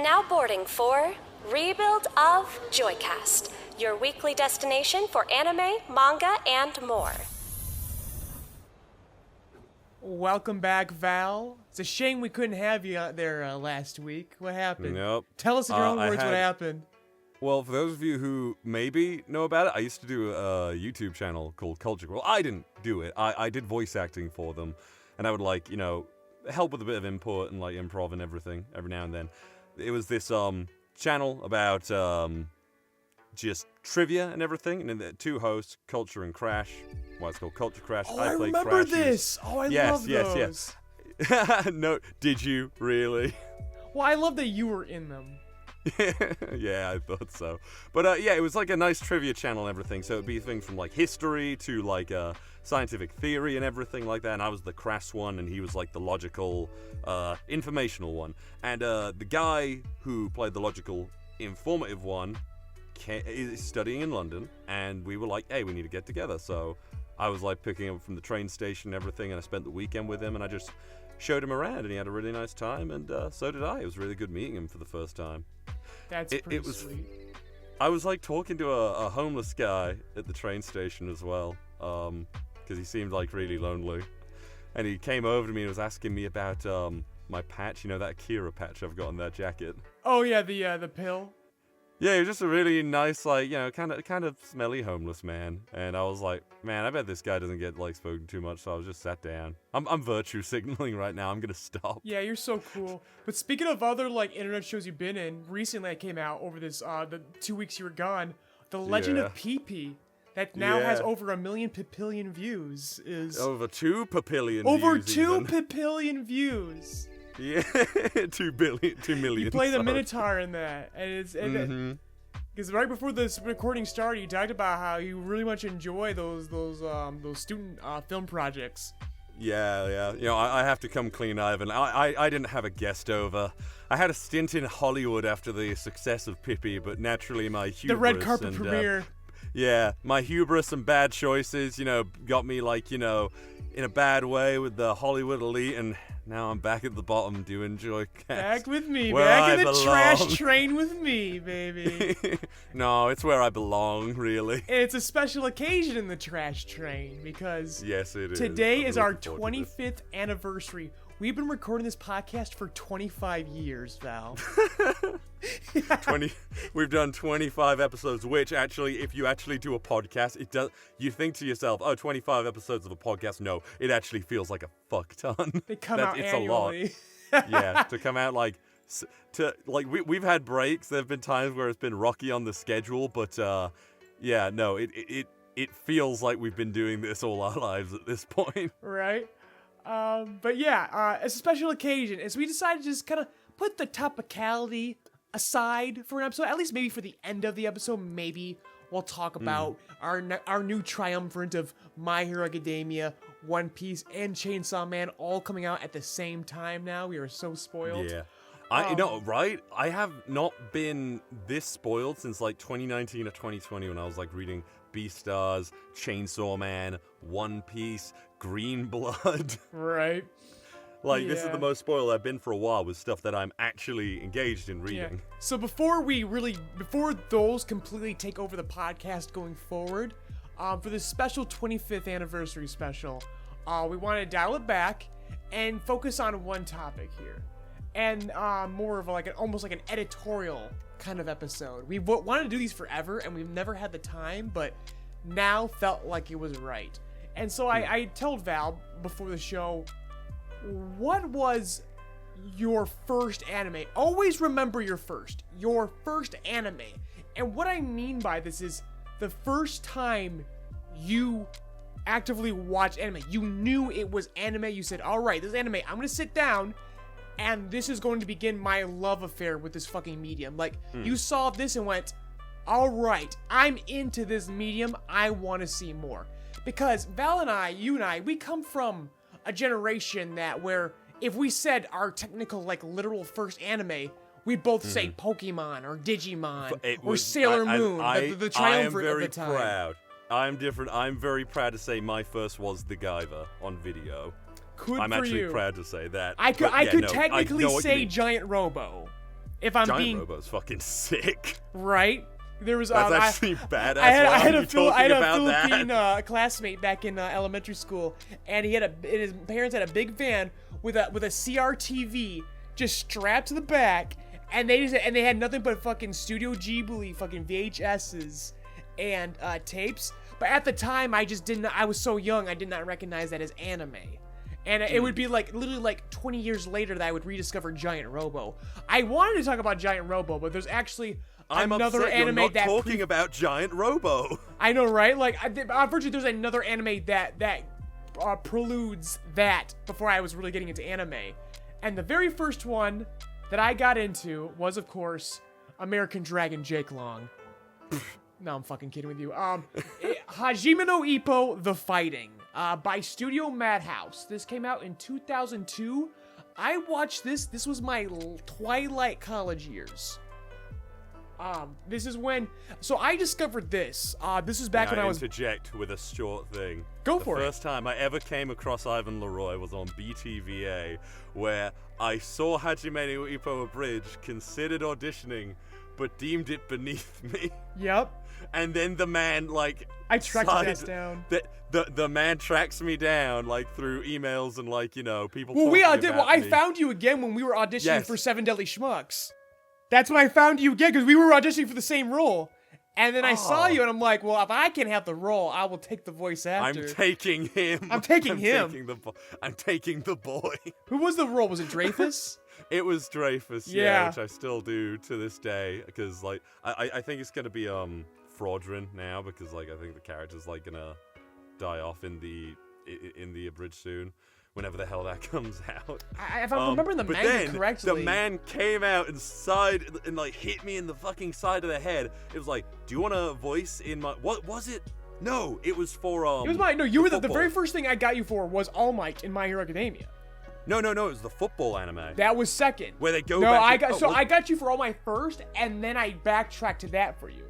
Now boarding for Rebuild of Joycast, your weekly destination for anime, manga, and more. Welcome back, Val. It's a shame we couldn't have you out there last week. What happened? Nope. Tell us in your own words what happened. Well, for those of you who maybe know about it, I used to do a YouTube channel called Culture. Well, I didn't do it. I did voice acting for them, and I would help with a bit of input and improv and everything every now and then. It was this channel about just trivia and everything, and then the two hosts, Culture and Crash. Well, it's called Culture Crash. Oh, I remember Crash. this. Oh, I love those. Yes. No, did you really? Well, I love that you were in them. Yeah, I thought so. But yeah, it was like a nice trivia channel and everything. So it'd be things from history to scientific theory and everything like that. And I was the crass one, and he was the logical, informational one. And the guy who played the logical, informative one is studying in London, and we were like, hey, we need to get together. So I was picking him from the train station and everything, and I spent the weekend with him, and I just showed him around, and he had a really nice time, and so did I. It was really good meeting him for the first time. That's pretty sweet. I was talking to a homeless guy at the train station as well, because he seemed really lonely, and he came over to me and was asking me about my patch, that Akira patch I've got on that jacket. Oh yeah, the pill. Yeah, he was just a really nice, kind of smelly homeless man. And I was like, man, I bet this guy doesn't get, spoken too much, so I was just sat down. I'm virtue signaling right now. I'm gonna stop. Yeah, you're so cool. But speaking of other, internet shows you've been in, recently I came out over this, the 2 weeks you were gone, The Legend of Pipi, that now has over 1 million pipillon views, is... Over 2 pipillon views, Over 2 pipillon views! Yeah, 2 million. You play the Minotaur in that, and it's because right before this recording started, you talked about how you really much enjoy those student film projects. Yeah. I have to come clean, Ivan. I didn't have a guest over. I had a stint in Hollywood after the success of Pipi, but naturally my hubris. The red carpet premiere. Yeah, my hubris and bad choices, got me in a bad way with the Hollywood elite, and now I'm back at the bottom doing Joycast. Back with me, where back I in the belong. trash train with me, baby. No, it's where I belong, really. And it's a special occasion in the trash train because yes, it is. Today is our 25th anniversary. We've been recording this podcast for 25 years, Val. We've done 25 episodes, which actually, if you actually do a podcast, it does. You think to yourself, oh, 25 episodes of a podcast. No, it actually feels like a fuck ton. They come out it's annually. A lot. Yeah, to come out we've had breaks. There have been times where it's been rocky on the schedule, but yeah, no, it feels like we've been doing this all our lives at this point. Right. But yeah, it's a special occasion, as we decided to just kind of put the topicality aside for an episode, at least maybe for the end of the episode. Maybe we'll talk about our new triumvirate of My Hero Academia, One Piece, and Chainsaw Man all coming out at the same time now. We are so spoiled. Yeah. I know, right? I have not been this spoiled since 2019 or 2020 when I was reading Beastars, Chainsaw Man, One Piece, Green Blood. Right. This is the most spoiled I've been for a while with stuff that I'm actually engaged in reading. Yeah. So before those completely take over the podcast going forward, for this special 25th anniversary special, we want to dial it back and focus on one topic here. And more of almost like an editorial kind of episode. We wanted to do these forever, and we've never had the time, but now felt like it was right. And so I told Val before the show, what was your first anime? Always remember your first anime. And what I mean by this is the first time you actively watched anime. You knew it was anime. You said, all right, this is anime. I'm going to sit down, and this is going to begin my love affair with this fucking medium. You saw this and went, all right, I'm into this medium. I want to see more. Because Val and I, you and I, we come from a generation where if we said our technical, literal first anime, we'd both say Pokemon or Digimon or Sailor Moon, the triumvirate of the time. Proud. I'm different. I'm very proud to say my first was The Guyver on video. Good I'm for actually you. proud to say that. I could technically say Giant Robo. If I'm Giant being Robo's fucking sick. right, there was That's actually badass. I had Why a are you talking about Philippine that? classmate back in elementary school, and his parents had a big van with a CRTV just strapped to the back, and they had nothing but fucking Studio Ghibli fucking VHSs and tapes. But at the time, I was so young, I did not recognize that as anime. And it would be like literally like 20 years later that I would rediscover Giant Robo. I wanted to talk about Giant Robo, but there's actually another upset anime you're not that talking about Giant Robo. I know, right? Like, unfortunately, there's another anime that preludes that before I was really getting into anime. And the very first one that I got into was, of course, American Dragon Jake Long. No, I'm fucking kidding with you. Hajime no Ippo, The Fighting, by Studio Madhouse. This came out in 2002. I watched this. This was my twilight college years. This is when, so I discovered this. This is back when I was. Interject with a short thing. Go for it. The first time I ever came across Ivan LeRoy was on BTVA, where I saw Hajime no Ippo abridged, considered auditioning, but deemed it beneath me. Yep. And then the man, like, I tracked his ass down. The man tracks me down, like, through emails and, like, you know, people. Well, talking about I me. found you again when we were auditioning Yes. for Seven Deadly Schmucks. That's when I found you again, because we were auditioning for the same role. And then I saw you, and I'm like, well, if I can have the role, I will take the voice after. I'm taking him. I'm taking him. I'm taking the boy. Who was the role? Was it Dreyfus? It was Dreyfus, Yeah. which I still do to this day, because, like, I think it's gonna be Fraudrin now, because, like, I think the character's, like, gonna die off in the abridged soon, whenever the hell that comes out. If I'm remembering the but manga then correctly. the man came out and like hit me in the fucking side of the head. It was like, do you want a voice in my? What was it? No, it was for It was no. You were the football. very first thing I got you for was All Might in My Hero Academia. No, it was the football anime. That was second. Where they go No, back I got you for All Might first, and then I backtracked to that for you.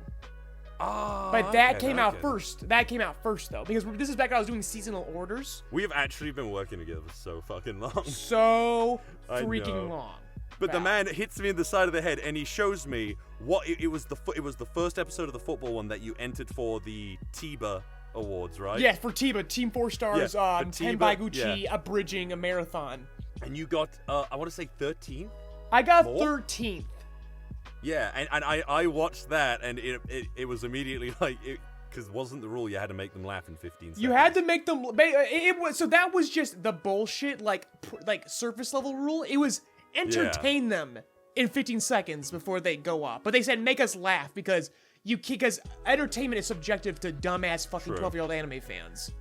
Oh, But that okay, came out okay. first. That came out first, though, because this is back when I was doing seasonal orders. We have actually been working together for so fucking long. So I freaking know. long. But the Wow. man hits me in the side of the head, and he shows me what it was. It was the first episode of the football one that you entered for the TIBA awards, right? Yeah, for TIBA, Team 4 Stars, Yeah, for 10 TIBA, by Gucci, yeah. abridging a marathon. And you got, I want to say 13th. I got More? 13th. Yeah, and I watched that, and it was immediately like, because wasn't the rule you had to make them laugh in 15 seconds? You had to make them. It was so that was just the bullshit, like surface level rule. It was entertain them in 15 seconds before they go up. But they said make us laugh because entertainment is subjective to dumbass fucking True. 12-year-old anime fans.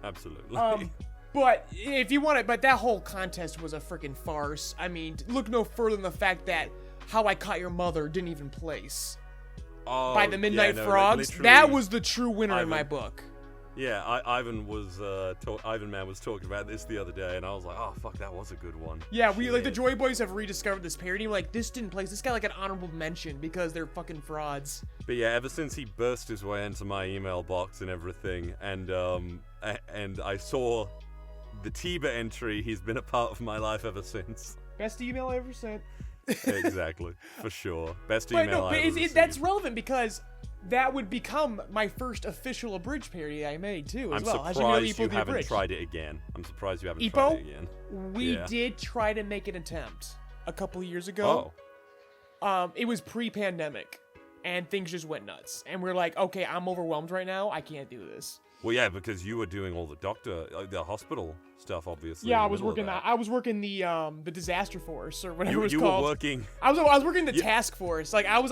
Absolutely. But if you want it, but that whole contest was a freaking farce. I mean, look no further than the fact that How I Caught Your Mother didn't even place Oh, by the Midnight yeah, no, Frogs. literally, That was the true winner in Ivan- my book. Yeah, Ivan Man was talking about this the other day, and I was like, oh fuck, that was a good one. Yeah, we like the Shit. Joy Boys have rediscovered this parody. We're like, this didn't place. This got like an honorable mention because they're fucking frauds. But yeah, ever since he burst his way into my email box and everything, and I saw the TIBA entry, he's been a part of my life ever since. Best email I ever sent. Exactly, for sure. Best But email no, I but ever that's received. relevant because that would become my first official abridged parody I made too. As I'm well. Hajime no surprised Ippo you the haven't abridged. tried it again. I'm surprised you haven't Ippo? tried it again. We Yeah. did try to make an attempt a couple of years ago. Oh, It was pre-pandemic, and things just went nuts. And we're like, okay, I'm overwhelmed right now. I can't do this. well, yeah, because you were doing all the hospital stuff, obviously. Yeah, in I the was middle of working. that. I was working the disaster force or whatever You, it's you called. were working. I was working the task force. Like I was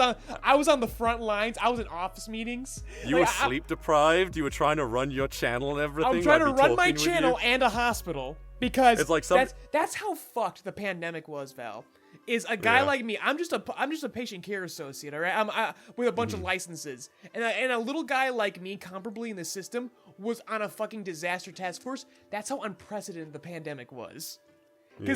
on the front lines. I was in office meetings. You were sleep deprived. You were trying to run your channel and everything. I'm trying I'd to be run my talking with channel you. and a hospital because It's like some- that's how fucked the pandemic was, Val. Is a guy Yeah. like me? I'm just a patient care associate, all right? I'm with a bunch Mm-hmm. of licenses, and a little guy like me, comparably in the system, was on a fucking disaster task force. That's how unprecedented the pandemic was. Yeah.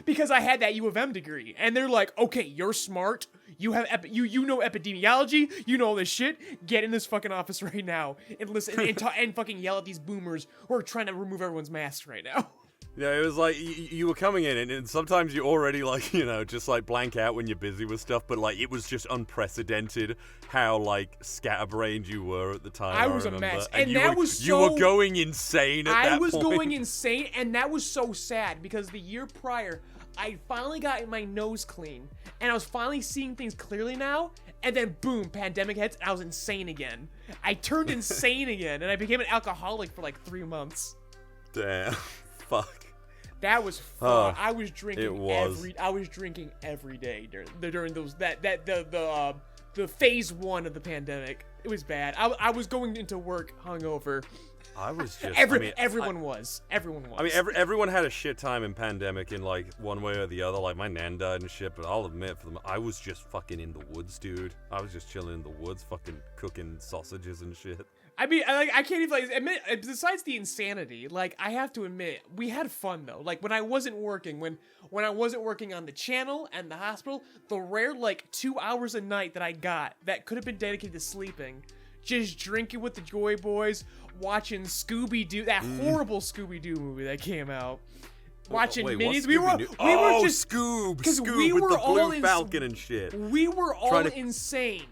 Because I had that U of M degree, and they're like, okay, you're smart, you have you know epidemiology, you know all this shit. Get in this fucking office right now and listen and fucking yell at these boomers who are trying to remove everyone's masks right now. Yeah, it was like you were coming in, and sometimes you already like just like blank out when you're busy with stuff. But like it was just unprecedented how like scatterbrained you were at the time. I was a remember. mess, and you that were, was so. You were going insane at that point. I was going insane, and that was so sad because the year prior, I finally got my nose clean, and I was finally seeing things clearly now. And then boom, pandemic hits, and I was insane again. I turned insane again, and I became an alcoholic for like 3 months. Damn, fuck. That was fun. I was drinking. It was. I was drinking every day during those the phase 1 of the pandemic. It was bad. I was going into work hungover. I was just. Everyone was. I mean, everyone had a shit time in pandemic in like one way or the other. Like my nan died and shit, but I'll admit, for them, I was just fucking in the woods, dude. I was just chilling in the woods, fucking cooking sausages and shit. I mean, I can't even admit. Besides the insanity, like I have to admit, we had fun though. Like when I wasn't working, when I wasn't working on the channel and the hospital, the rare like 2 hours a night that I got that could have been dedicated to sleeping, just drinking with the Joy Boys, watching Scooby-Doo, that horrible Scooby-Doo movie that came out. Watching minis, we were just Scoob because we were with the all blue falcon and shit. We were all insane,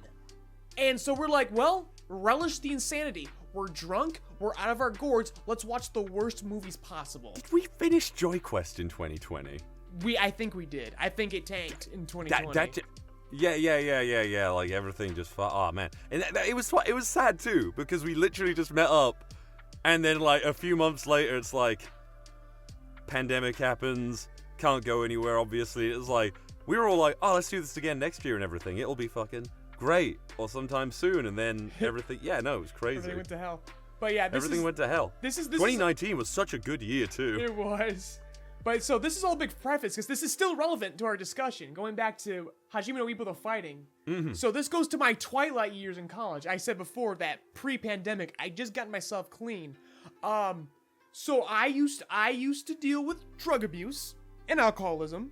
and so we're like, well, relish the insanity. We're drunk. We're out of our gourds. Let's watch the worst movies possible. Did we finish Joy Quest in 2020? I think we did. I think it tanked in 2020. Yeah. Like everything just oh man, and it was sad too because we literally just met up, and then like a few months later, it's like pandemic happens, can't go anywhere. Obviously, it's like we were all like, oh, let's do this again next year and everything. It'll be fucking great or sometime soon, and then everything. Yeah, no, it was crazy. Everything went to hell. But yeah, everything went to hell. This 2019 was such a good year too. It was. But so this is all a big preface because this is still relevant to our discussion. Going back to Hajime no Ippo the fighting. Mm-hmm. So this goes to my twilight years in college. I said before that pre-pandemic, I just got myself clean. So I used to deal with drug abuse and alcoholism,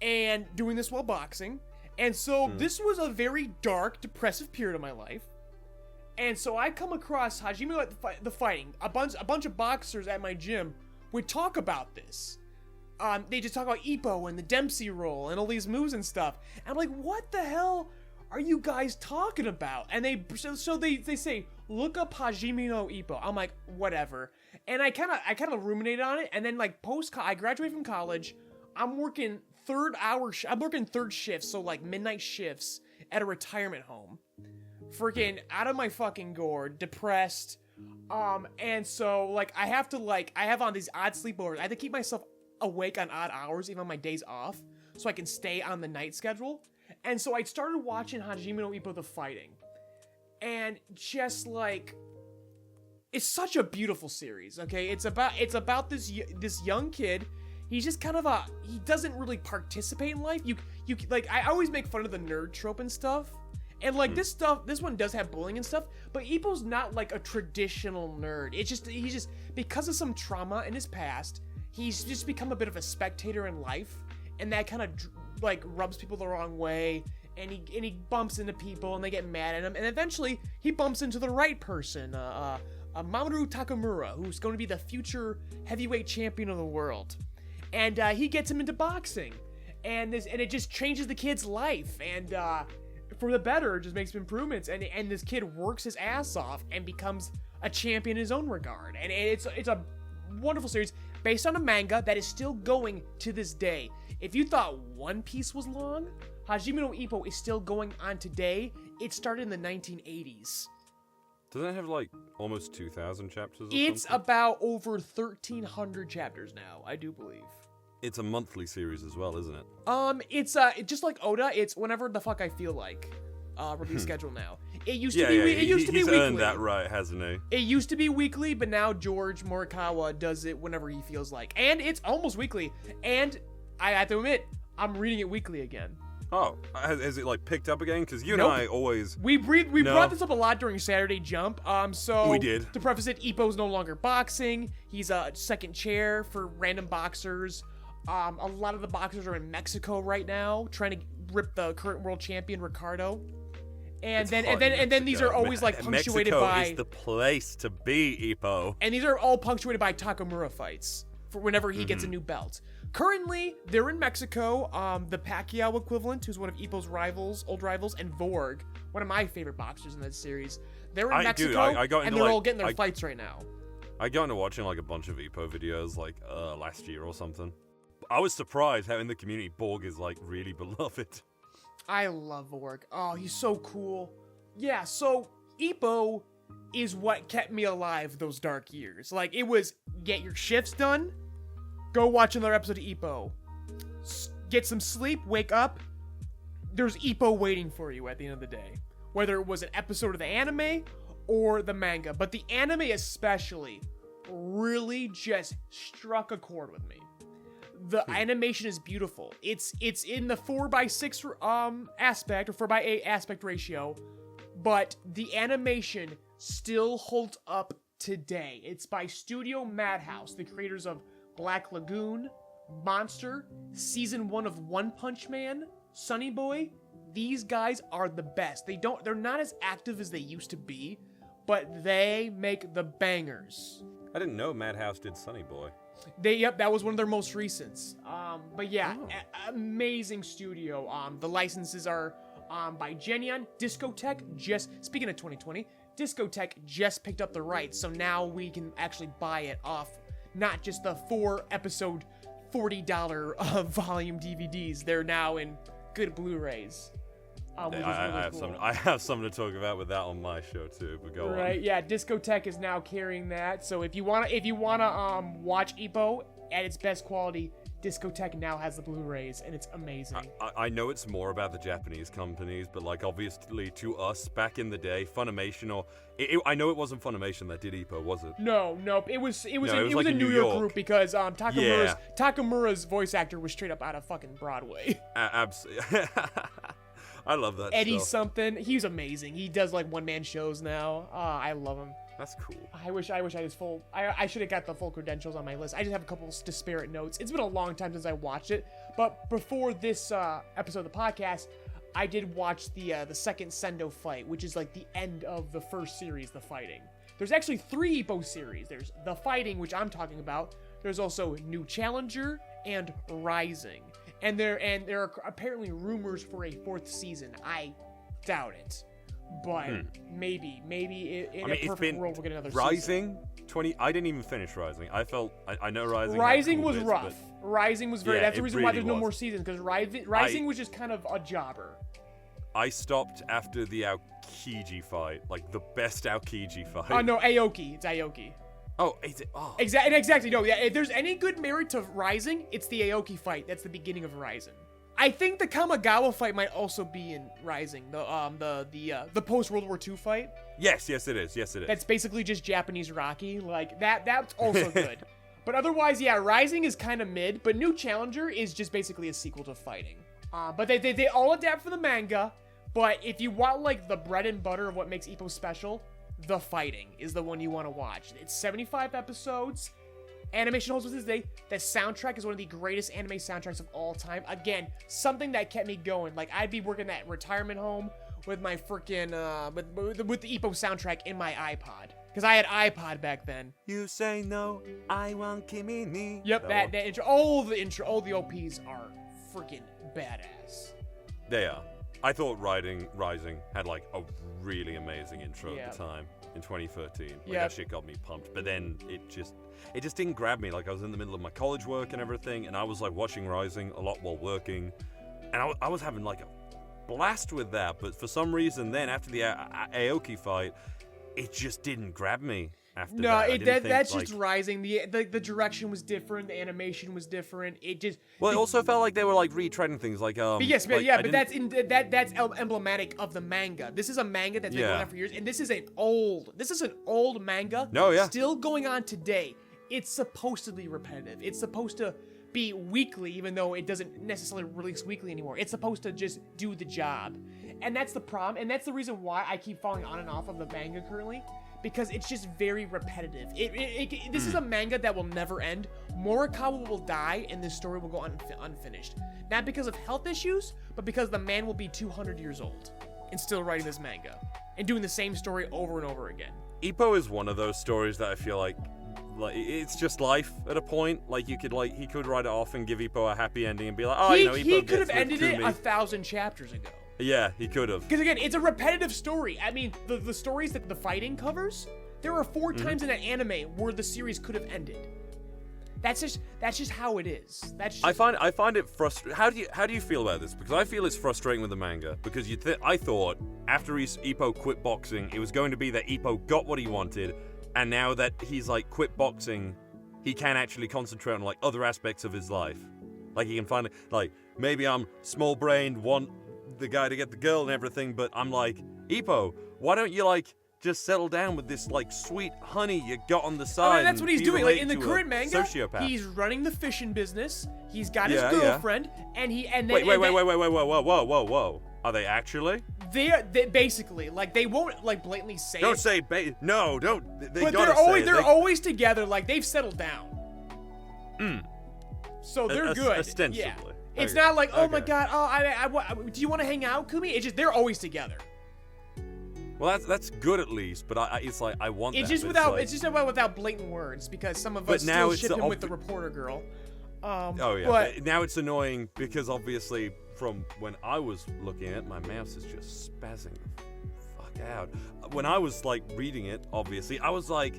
and doing this while boxing. And so this was a very dark, depressive period of my life. And so I come across Hajime no the fighting. A bunch of boxers at my gym would talk about this. They just talk about Ippo and the Dempsey roll and all these moves and stuff. And I'm like, what the hell are you guys talking about? And they say, look up Hajime no Ippo. I'm like, whatever. And I kind of ruminated on it. And then like I graduated from college. I'm working third shifts, so like midnight shifts at a retirement home. Freaking out of my fucking gourd, depressed. And so like I have on these odd sleepovers. I have to keep myself awake on odd hours, even on my days off, so I can stay on the night schedule. And so I started watching Hajime no Ippo the fighting. And just like, it's such a beautiful series, okay? It's about this young kid. He's just kind of he doesn't really participate in life. You like, I always make fun of the nerd trope and stuff. And like this one does have bullying and stuff, but Ippo's not like a traditional nerd. He's just because of some trauma in his past, he's just become a bit of a spectator in life, and that kind of like rubs people the wrong way. And he bumps into people, and they get mad at him, and eventually he bumps into the right person, Mamoru Takamura, who's going to be the future heavyweight champion of the world, and he gets him into boxing, and it just changes the kid's life, and for the better. It just makes improvements, and this kid works his ass off and becomes a champion in his own regard, and it's a wonderful series based on a manga that is still going to this day. If you thought One Piece was long, Hajime no Ippo is still going on today. It started in the 1980s. Doesn't it have like almost 2,000 chapters or It's something? about over 1,300 chapters now, I do believe. It's a monthly series as well, isn't it? It's just like Oda. It's whenever the fuck I feel like. Release schedule now. It used to be he's weekly. earned that right, hasn't he? It used to be weekly, but now George Morikawa does it whenever he feels like, and it's almost weekly. And I have to admit, I'm reading it weekly again. Oh, has it like picked up again? Because you Nope. and I always We brought this up a lot during Saturday Jump. So we did. To preface it, Ippo's no longer boxing. He's a second chair for random boxers. A lot of the boxers are in Mexico right now, trying to rip the current world champion Ricardo. And then these are always like punctuated Mexico by. is the place to be, Ippo. And these are all punctuated by Takamura fights. for whenever he gets a new belt. Currently, they're in Mexico. The Pacquiao equivalent, who's one of Ippo's old rivals, and Vorg, one of my favorite boxers in that series. They're in Mexico, and they're all getting their fights right now. I got into watching like a bunch of Ippo videos like last year or something. I was surprised how in the community Borg is like really beloved. I love Vorg. Oh, he's so cool. Yeah, so Ippo is what kept me alive those dark years. Like, it was get your shifts done, go watch another episode of Ippo, get some sleep, wake up, there's Ippo waiting for you at the end of the day. Whether it was an episode of the anime or the manga. But the anime especially really just struck a chord with me. The animation is beautiful. It's in the 4:6 aspect, or 4:8 aspect ratio, but the animation still holds up today. It's by Studio Madhouse, the creators of Black Lagoon, Monster, Season 1 of One Punch Man, Sunny Boy. These guys are the best. They're not as active as they used to be, but they make the bangers. I didn't know Madhouse did Sunny Boy. That was one of their most recents. But yeah, amazing studio. The licenses are by Genion. Discotech speaking of 2020, Discotech just picked up the rights, so now we can actually buy it off not just the 4-episode $40 volume DVDs. They're now in good Blu-rays. I have something to talk about with that on my show too, but go on. Right, yeah, Discotech is now carrying that. So if you wanna watch Ippo at its best quality, Discotech now has the Blu-rays, and it's amazing. I know it's more about the Japanese companies, but like obviously to us back in the day, Funimation I know it wasn't Funimation that did Ippo, was it? No, it was a New York group because Takamura's voice actor was straight up out of fucking Broadway. Absolutely. I love that Eddie stuff. something. He's amazing. He does like one-man shows now. I love him. That's cool. I wish I had his full. I should have got the full credentials on my list. I just have a couple disparate notes. It's been a long time since I watched it, but before this episode of the podcast, I did watch the second Sendo fight, which is like the end of the first series, the fighting. There's actually 3 Ippo series. There's the fighting, which I'm talking about. There's also New Challenger and Rising. And there are apparently rumors for a 4th season. I doubt it, but maybe in a perfect world we'll get another Rising. Season. I didn't even finish Rising. I know Rising. Rising was rough. Rising was very. That's the reason why there's no more seasons, because Rising was just kind of a jobber. I stopped after the Aokiji fight, like the best Aokiji fight. Oh no, Aoki. It's Aoki. Oh, is it? Oh. Exactly. No, yeah. If there's any good merit to Rising, it's the Aoki fight. That's the beginning of Rising. I think the Kamigawa fight might also be in Rising. The post World War II fight. Yes, it is. That's basically just Japanese Rocky. Like that. That's also good. But otherwise, yeah, Rising is kind of mid. But New Challenger is just basically a sequel to Fighting. But they all adapt from the manga. But if you want like the bread and butter of what makes Ippo special, The Fighting is the one you want to watch. It's 75 episodes. Animation holds with this day. The soundtrack is one of the greatest anime soundtracks of all time. Again, something that kept me going. Like, I'd be working at retirement home with my freaking, with the Ippo soundtrack in my iPod. Because I had iPod back then. You say no, I want Kimi ni. Yep, that intro. All the OPs are freaking badass. They are. I thought Rising had like a really amazing intro at the time in 2013. That shit got me pumped. But then it just didn't grab me. Like I was in the middle of my college work and everything, and I was like watching Rising a lot while working, and I was having like a blast with that. But for some reason, then after the Aoki fight, it just didn't grab me. After that's just Rising. The direction was different. The animation was different. It also felt like they were like retreading things. Like but that's emblematic of the manga. This is a manga that's been going on for years, and this is an old manga. No, yeah. Still going on today. It's supposed to be repetitive. It's supposed to be weekly, even though it doesn't necessarily release weekly anymore. It's supposed to just do the job, and that's the problem. And that's the reason why I keep falling on and off of the manga currently. Because it's just very repetitive. This is a manga that will never end. Morikawa will die, and this story will go unfinished. Not because of health issues, but because the man will be 200 years old and still writing this manga and doing the same story over and over again. Ippo is one of those stories that I feel like like it's just life at a point. Like he could write it off and give Ippo a happy ending and be like, oh, Ippo he could have gets ended it Kumi. 1,000 chapters ago. Yeah, he could have. Because again, it's a repetitive story. I mean, the stories that the fighting covers, there are 4 times in that anime where the series could have ended. That's just how it is. I find it frustrating. How do you feel about this? Because I feel it's frustrating with the manga. Because I thought after Ippo quit boxing, it was going to be that Ippo got what he wanted, and now that he's like quit boxing, he can actually concentrate on like other aspects of his life. Like he can finally maybe I'm small-brained, want the guy to get the girl and everything, but I'm like, Ippo, why don't you just settle down with this sweet honey you got on the side? I mean, that's what he's doing. Like in the current manga, sociopath. He's running the fishing business. He's got his girlfriend, and wait, whoa. Are they actually? They basically they won't blatantly say. Don't it. say no, don't. But they're always together. Like they've settled down. So they're good. Ostensibly. Yeah. It's not like, oh my god, do you want to hang out, Kumi? It's just they're always together. Well, that's good at least, but it's like I want. It's that, just without blatant words, because some of us still ship him with the reporter girl. But now it's annoying because obviously from when I was looking at it, my mouse is just spazzing the fuck out. When I was reading it, obviously I was like,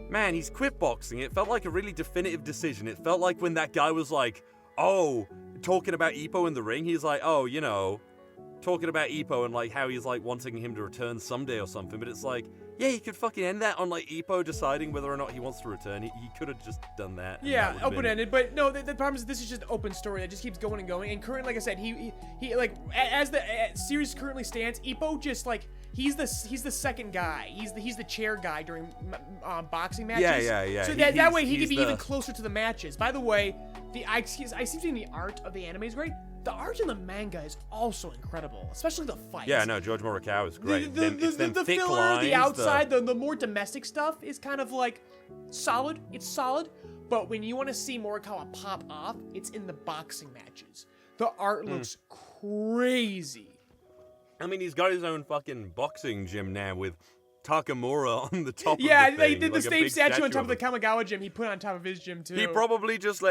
man, he's quit boxing. It felt like a really definitive decision. It felt like when that guy was like, oh, talking about Ippo in the ring, he's like, oh, talking about Ippo and how he's wanting him to return someday or something, but it's yeah, he could fucking end that on Ippo deciding whether or not he wants to return. He could have just done that. Yeah, open-ended, but no, the problem is this is just an open story that just keeps going and going. And currently, like I said, he as the series currently stands, Ippo just he's the second guy. He's the chair guy during boxing matches. Yeah. So that way he can be even closer to the matches. By the way, I seem to think the art of the anime is great. The art in the manga is also incredible, especially the fights. Yeah, no, George Morikawa is great. The thick filler, lines, the outside, the more domestic stuff is kind of solid. It's solid, but when you want to see Morikawa pop off, it's in the boxing matches. The art looks crazy. I mean, he's got his own fucking boxing gym now with Takamura on the top of the thing. they did the same statue on top of the Kamigawa gym he put on top of his gym too. He probably just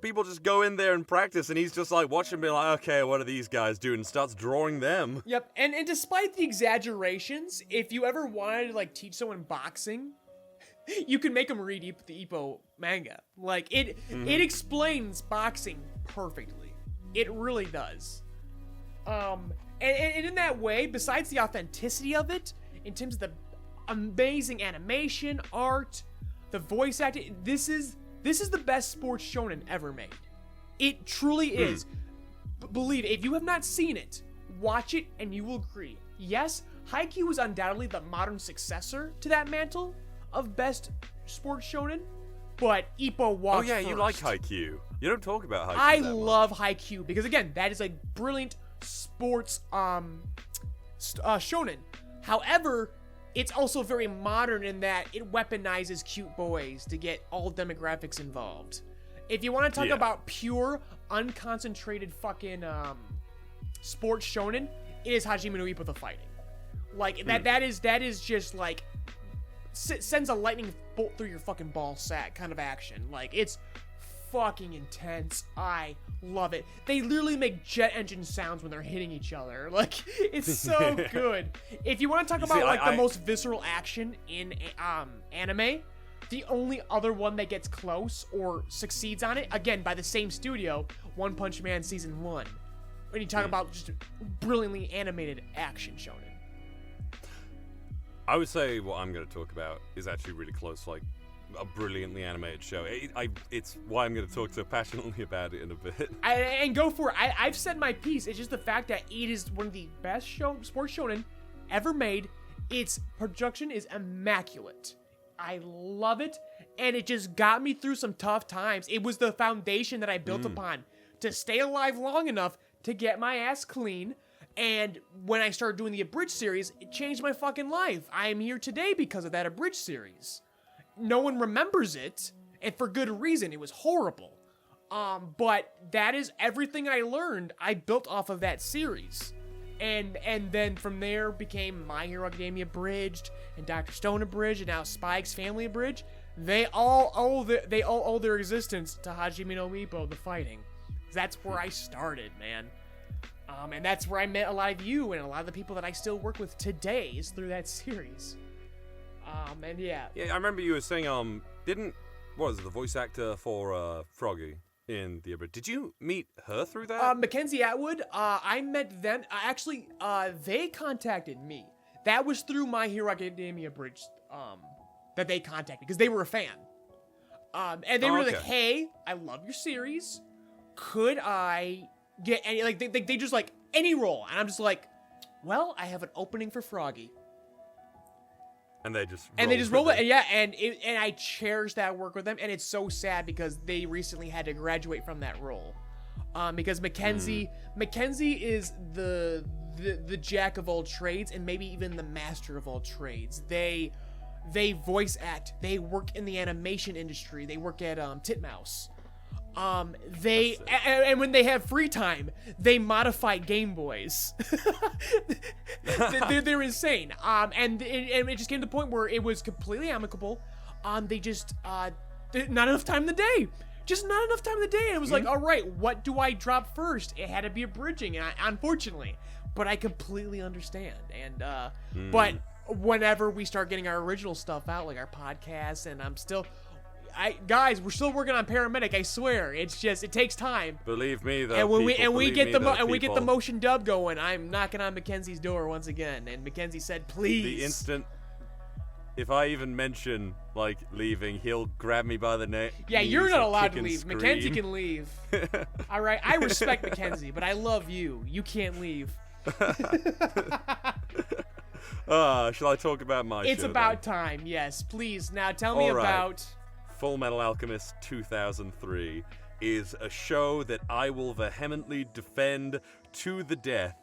people just go in there and practice, and he's just watching and be like, okay, what are these guys doing? And starts drawing them. Yep, and despite the exaggerations, if you ever wanted to teach someone boxing, you can make them read the Ippo manga. It explains boxing perfectly. It really does. And in that way, besides the authenticity of it, in terms of the amazing animation, art, the voice acting, this is the best sports shonen ever made. It truly is. Believe it, if you have not seen it, watch it and you will agree. Yes, Haikyuu is undoubtedly the modern successor to that mantle of best sports shonen, but Ippo walked first. You like Haikyuu. You don't talk about Haikyuu. I love Haikyuu because again, that is a brilliant sports shonen. However, it's also very modern in that it weaponizes cute boys to get all demographics involved. If you want to talk about pure, unconcentrated fucking sports shonen, it is Hajime no Ippo the fighting. That is just sends a lightning bolt through your fucking ball sack kind of action. It's fucking intense. I love it. They literally make jet engine sounds when they're hitting each other. It's so good. If you want to talk about the most visceral action in anime, the only other one that gets close or succeeds on it, again by the same studio, One Punch Man Season 1. When you talk about just brilliantly animated action shonen. I would say what I'm going to talk about is actually really close, a brilliantly animated show. It's why I'm going to talk so passionately about it in a bit. And go for it. I've said my piece. It's just the fact that it is one of the best sports shonen ever made. Its production is immaculate. I love it, and it just got me through some tough times. It was the foundation that I built upon to stay alive long enough to get my ass clean. And when I started doing the abridged series, it changed my fucking life. I am here today because of that abridged series. No one remembers it, and for good reason. It was horrible. But that is everything I learned. I built off of that series. And then from there became My Hero Academia abridged, and Dr. Stone abridged, and now Spy X Family abridged. they all owe their existence to Hajime no Ippo, the fighting. That's where I started, man. And that's where I met a lot of you and a lot of the people that I still work with today is through that series. And yeah. Yeah, I remember you were saying, what was it, the voice actor for Froggy in the Abridged? Did you meet her through that? Mackenzie Atwood, I met them. Actually, they contacted me. That was through My Hero Academia Abridged, that they contacted because they were a fan. And they were like, hey, I love your series. Could I get any, like, they just like, any role? And I'm just like, well, I have an opening for Froggy. And they just roll it, and yeah, and I cherish that work with them, and it's so sad because they recently had to graduate from that role, because Mackenzie is the jack of all trades and maybe even the master of all trades. They voice act, they work in the animation industry, they work at Titmouse. And when they have free time, they modify Game Boys. They're insane. And it just came to the point where it was completely amicable. They just, not enough time in the day. Just not enough time in the day. And it was like, all right, what do I drop first? It had to be a bridging, and unfortunately. But I completely understand. And, but whenever we start getting our original stuff out, like our podcasts, and guys, we're still working on Paramedic. I swear, it's just it takes time. Believe me, though. And when we get the motion dub going, I'm knocking on Mackenzie's door once again, and Mackenzie said, "Please." The instant, if I even mention like leaving, he'll grab me by the neck. Yeah, you're not allowed to leave. Mackenzie can leave. All right, I respect Mackenzie, but I love you. You can't leave. Shall I talk about my show? It's about time. Yes, please. Now tell me about. Fullmetal Alchemist 2003 is a show that I will vehemently defend to the death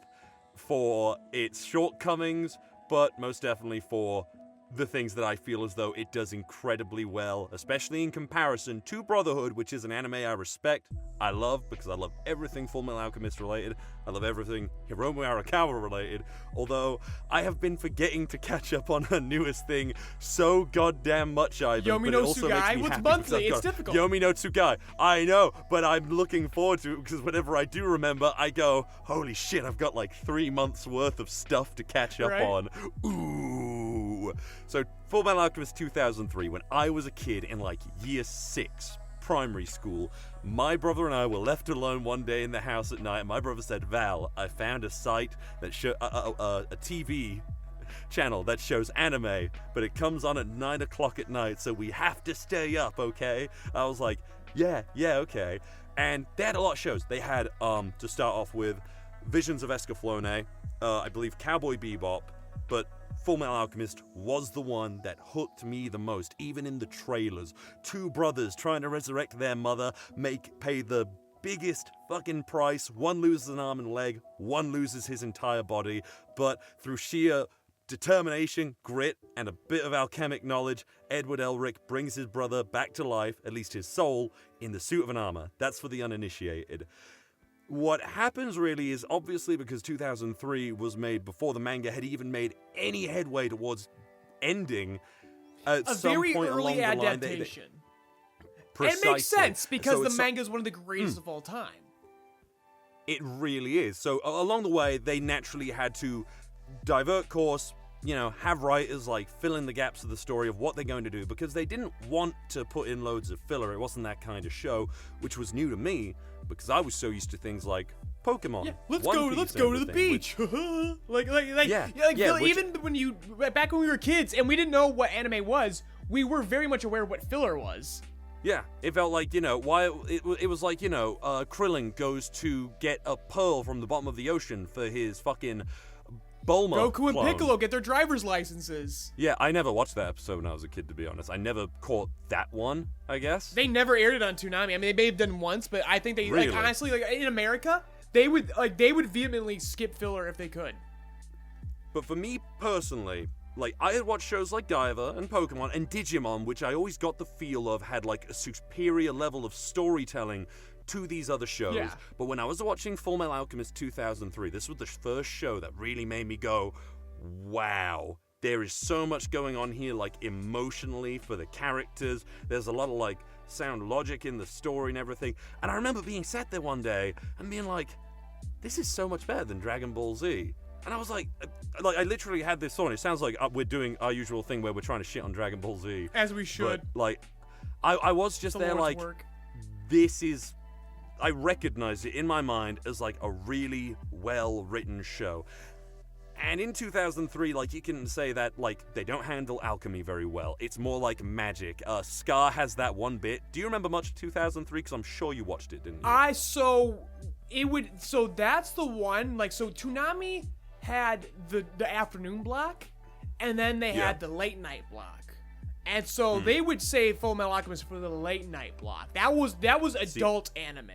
for its shortcomings, but most definitely for the things that I feel as though it does incredibly well, especially in comparison to Brotherhood, which is an anime I respect, I love, because I love everything Fullmetal Alchemist related. I love everything Hiromu Arakawa related, although I have been forgetting to catch up on her newest thing so goddamn much, Ivan. Yomi no Tsugai? What's monthly? It's difficult. Yomi no Tsugai. I know, but I'm looking forward to it because whenever I do remember, I go, holy shit, I've got like 3 months worth of stuff to catch up on. Ooh. So, Fullmetal Alchemist 2003, when I was a kid in like year 6, primary school, my brother and I were left alone one day in the house at night, and my brother said, Val, I found a site that a TV channel that shows anime, but it comes on at 9 o'clock at night, so we have to stay up, okay? I was like, yeah, okay. And they had a lot of shows. They had, to start off with, Visions of Escaflowne, I believe Cowboy Bebop, but Fullmetal Alchemist was the one that hooked me the most, even in the trailers. 2 brothers trying to resurrect their mother, pay the biggest fucking price. One loses an arm and leg, one loses his entire body, but through sheer determination, grit, and a bit of alchemic knowledge, Edward Elric brings his brother back to life, at least his soul, in the suit of an armor. That's for the uninitiated. What happens really is, obviously because 2003 was made before the manga had even made any headway towards ending, at some very point early along the adaptation. line, precisely. It makes sense because So the manga is one of the greatest of all time. It really is. So along the way, they naturally had to divert course, have writers like fill in the gaps of the story of what they're going to do, because they didn't want to put in loads of filler. It wasn't that kind of show, which was new to me because I was so used to things like Pokemon. Yeah, let's One go Piece, to the beach. Even back when we were kids and we didn't know what anime was, we were very much aware of what filler was. Yeah, it felt like, why it was like, Krillin goes to get a pearl from the bottom of the ocean for his fucking Bulma Goku and clone. Piccolo get their driver's licenses. Yeah, I never watched that episode when I was a kid, to be honest. I never caught that one, I guess. They never aired it on Toonami. I mean, they may have done once, but I think they, really? honestly, in America, they would vehemently skip filler if they could. But for me personally, I had watched shows like Diver and Pokemon and Digimon, which I always got the feel of had a superior level of storytelling to these other shows. Yeah. But when I was watching Fullmetal Alchemist 2003, this was the first show that really made me go, wow, there is so much going on here, like, emotionally for the characters. There's a lot of, like, sound logic in the story and everything. And I remember being sat there one day and being like, this is so much better than Dragon Ball Z. And I was like, I literally had this thought. It sounds like we're doing our usual thing where we're trying to shit on Dragon Ball Z. As we should. But, like, I was just there like, this is... I recognized it in my mind as, like, a really well-written show. And in 2003, like, you can say that, like, they don't handle alchemy very well. It's more like magic. Scar has that one bit. Do you remember much of 2003? Because I'm sure you watched it, didn't you? So that's the one, like, so Toonami had the afternoon block, and then they had the late night block. And so they would say Fullmetal Alchemist for the late night block. That was adult anime.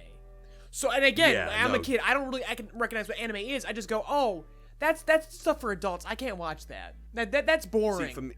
So, and again, I'm a kid. I can recognize what anime is. I just go, oh, that's stuff for adults. I can't watch that. That's boring. See,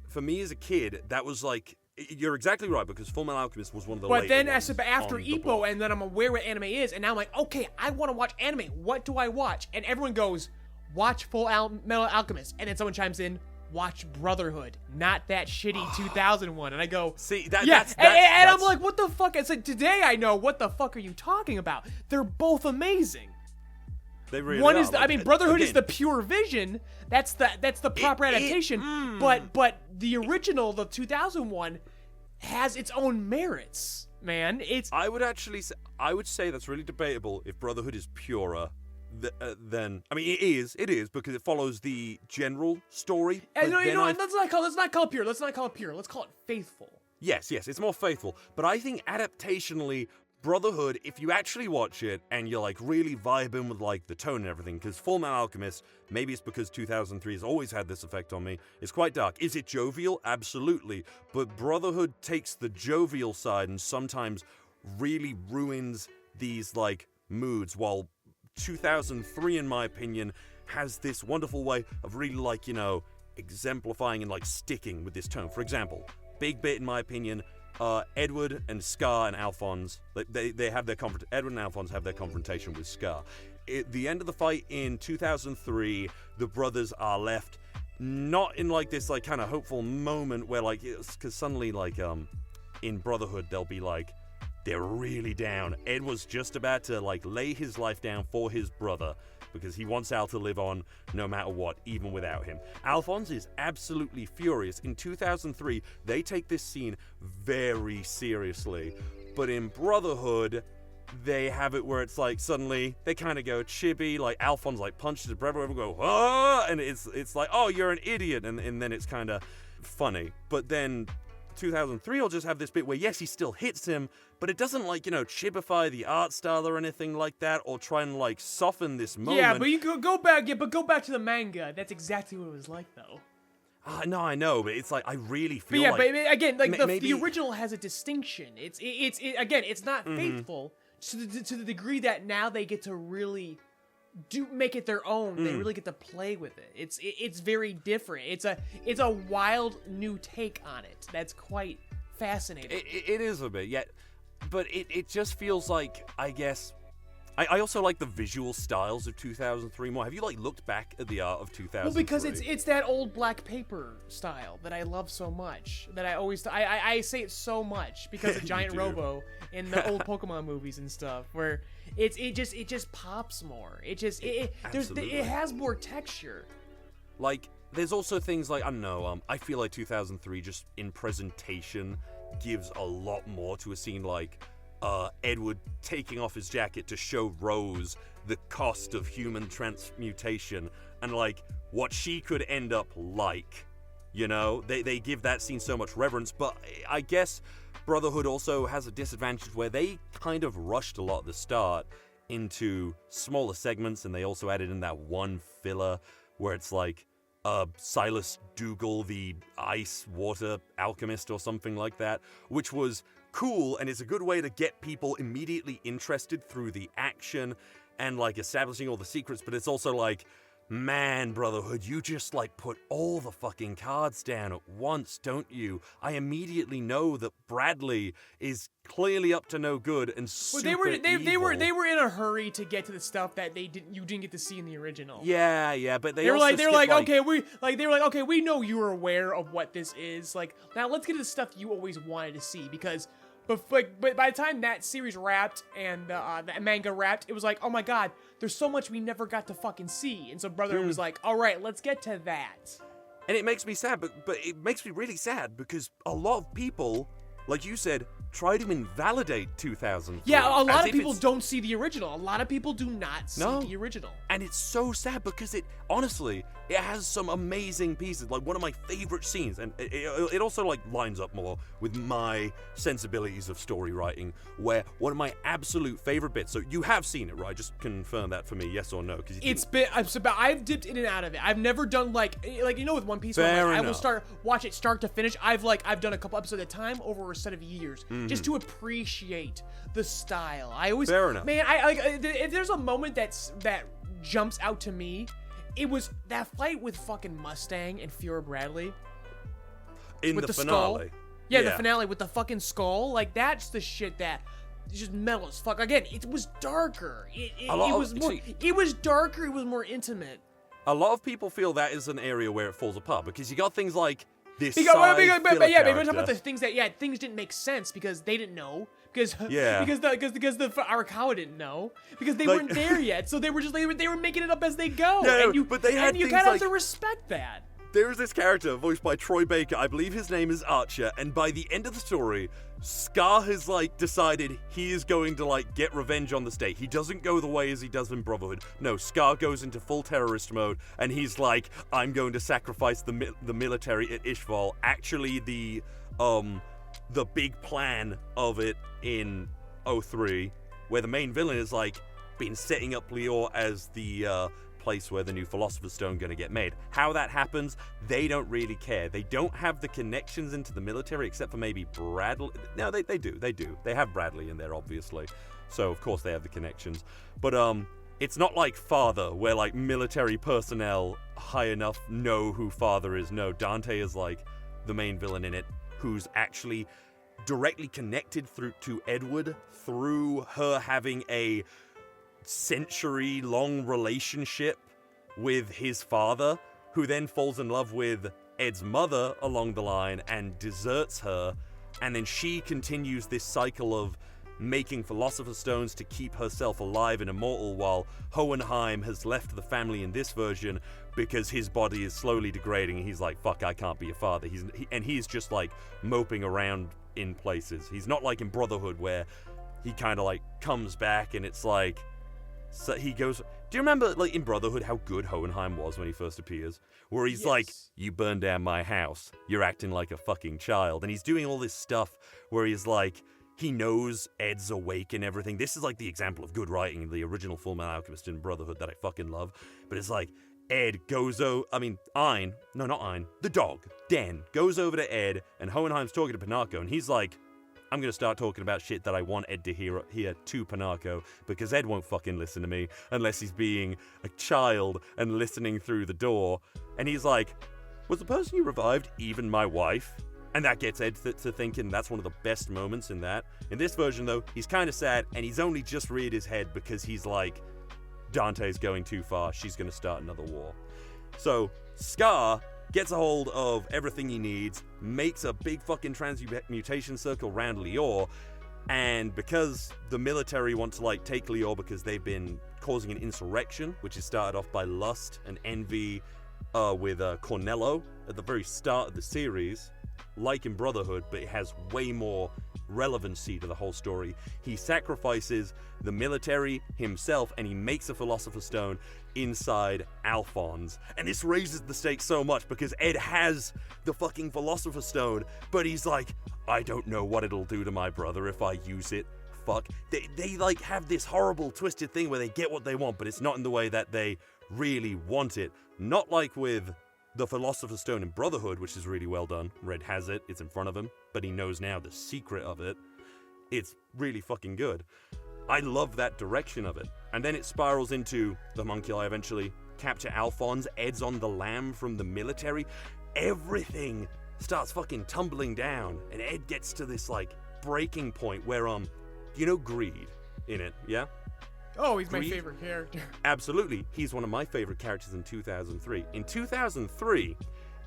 for me as a kid, that was like, you're exactly right, because Fullmetal Alchemist was one of the But later then ones after on the Ippo, block. and then I'm aware what anime is, and now I'm like, okay, I want to watch anime. What do I watch? And everyone goes, watch Fullmetal Alchemist. And then someone chimes in, watch Brotherhood, not that shitty 2001. And I go, see, that's I'm like, what the fuck? It's like, today I know what the fuck are you talking about. They're both amazing. They really One are. is Brotherhood is the pure vision. That's the proper adaptation. But the original, the 2001, has its own merits, man. I would say that's really debatable if Brotherhood is purer than, I mean, it is because it follows the general story. Let's not call it pure. Let's not call it pure. Let's call it faithful. Yes, it's more faithful. But I think adaptationally, Brotherhood, if you actually watch it and you're like really vibing with like the tone and everything, because Fullmetal Alchemist, maybe it's because 2003 has always had this effect on me, it's quite dark. Is it jovial? Absolutely. But Brotherhood takes the jovial side and sometimes really ruins these like moods, while 2003, in my opinion, has this wonderful way of really like, exemplifying and like sticking with this tone. For example, big bit in my opinion, Edward and Scar and Alphonse, they have their Edward and Alphonse have their confrontation with Scar. At the end of the fight in 2003, the brothers are left not in like this like kind of hopeful moment where like, because suddenly like in Brotherhood they'll be like, they're really down. Ed was just about to like lay his life down for his brother because he wants Al to live on no matter what, even without him. Alphonse is absolutely furious. In 2003, they take this scene very seriously. But in Brotherhood, they have it where it's like suddenly they kind of go chibi, like Alphonse like punches his brother, everyone go, ah, and it's like, oh, you're an idiot, and then it's kind of funny. But then 2003 will just have this bit where, yes, he still hits him, but it doesn't like, chibify the art style or anything like that, or try and like soften this moment. Yeah, but you go back to the manga. That's exactly what it was like, though. No, I know, but it's like I really feel. But yeah, but again, like the original has a distinction. It's not faithful to the degree that now they get to really make it their own. They really get to play with it. It's very different. It's a wild new take on it. That's quite fascinating. It is a bit, yeah. But it just feels like, I guess, I also like the visual styles of 2003 more. Have you like looked back at the art of 2003? Well, because it's that old black paper style that I love so much. That I always I say it so much because of Giant Robo in the old Pokemon movies and stuff, where it just pops more. It has more texture. Like, there's also things like, I don't know, I feel like 2003 just in presentation gives a lot more to a scene like Edward taking off his jacket to show Rose the cost of human transmutation and like what she could end up like. They give that scene so much reverence, but I guess Brotherhood also has a disadvantage where they kind of rushed a lot at the start into smaller segments, and they also added in that one filler where it's like Silas Dougal, the ice water alchemist or something like that, which was cool, and it's a good way to get people immediately interested through the action and like establishing all the secrets, but it's also like, man, Brotherhood, you just like put all the fucking cards down at once, don't you? I immediately know that Bradley is clearly up to no good and super they were evil. in a hurry to get to the stuff that you didn't get to see in the original. Yeah, but they were also like skipped, okay, we know you are aware of what this is. Like, now let's get to the stuff you always wanted to see, because but by the time that series wrapped and the manga wrapped, it was like, oh my god, there's so much we never got to fucking see. And so Brotherhood was like, all right, let's get to that. And it makes me sad, but it makes me really sad because a lot of people, like you said, try to invalidate 2000. Yeah, a lot of people don't see the original. A lot of people do not see the original. And it's so sad because honestly, it has some amazing pieces. Like, one of my favorite scenes, and it also like lines up more with my sensibilities of story writing, where one of my absolute favorite bits. So you have seen it, right? Just confirm that for me, yes or no? Because I've dipped in and out of it. I've never done with One Piece. I will watch it start to finish. I've done a couple episodes at a time over a set of years, just to appreciate the style. Fair enough. Man, if there's a moment that jumps out to me, it was that fight with fucking Mustang and Fiora Bradley. In with the finale. finale. Yeah, the finale with the fucking skull. Like, that's the shit that is just metal as fuck. Again, it was darker. It was darker. It was more intimate. A lot of people feel that is an area where it falls apart because you got things like this. But we're talking about the things that things didn't make sense because they didn't know. Because the Arakawa didn't know, because they weren't there yet, so they were making it up as they go. Yeah, but they had you things kind of like, have to respect that. There's this character voiced by Troy Baker. I believe his name is Archer, and by the end of the story, Scar has decided he is going to get revenge on the state. He doesn't go the way as he does in Brotherhood. No, Scar goes into full terrorist mode, and he's like, I'm going to sacrifice the military at Ishval. Actually, the big plan of it in 03, where the main villain is been setting up Lior as the place where the new Philosopher's Stone gonna get made. How that happens, they don't really care. They don't have the connections into the military except for maybe Bradley. No, they do. They have Bradley in there, obviously. So of course they have the connections. But it's not like Father, where military personnel high enough know who Father is. No, Dante is the main villain in it, who's actually directly connected to Edward through her having a century-long relationship with his father, who then falls in love with Ed's mother along the line and deserts her, and then she continues this cycle of making Philosopher's Stones to keep herself alive and immortal, while Hohenheim has left the family in this version because his body is slowly degrading, and he's like, fuck, I can't be a father. He's just moping around in places. He's not like in Brotherhood, where he kind of comes back, and it's so he goes. Do you remember in Brotherhood how good Hohenheim was when he first appears? Where he's you burned down my house, you're acting like a fucking child. And he's doing all this stuff where he's he knows Ed's awake and everything. This is the example of good writing, the original Fullmetal Alchemist in Brotherhood that I fucking love. But it's Ed goes Ein, no, not Ein, the dog, Den, goes over to Ed, and Hohenheim's talking to Pinako, and he's I'm going to start talking about shit that I want Ed to hear to Pinako, because Ed won't fucking listen to me unless he's being a child and listening through the door. And he's was the person you revived even my wife? And that gets Ed to thinking that's one of the best moments in that. In this version, though, he's kind of sad, and he's only just reared his head because he's Dante's going too far, she's going to start another war. So, Scar gets a hold of everything he needs, makes a big fucking transmutation circle around Lior, and because the military want to take Lior because they've been causing an insurrection, which is started off by lust and envy with Cornello at the very start of the series, like in Brotherhood, but it has way more relevancy to the whole story. He sacrifices the military himself, and he makes a Philosopher's Stone inside Alphonse. And this raises the stakes so much because Ed has the fucking Philosopher's Stone, but he's I don't know what it'll do to my brother if I use it. Fuck. They have this horrible twisted thing where they get what they want, but it's not in the way that they really want it. Not like with the Philosopher's Stone in Brotherhood, which is really well done. Red has it, it's in front of him, but he knows now the secret of it. It's really fucking good. I love that direction of it. And then it spirals into the homunculi eventually capture Alphonse, Ed's on the lam from the military. Everything starts fucking tumbling down, and Ed gets to this, like, breaking point where, you know Greed in it, yeah? Oh, he's Greed? my favorite character. Absolutely. He's one of my favorite characters in 2003. In 2003,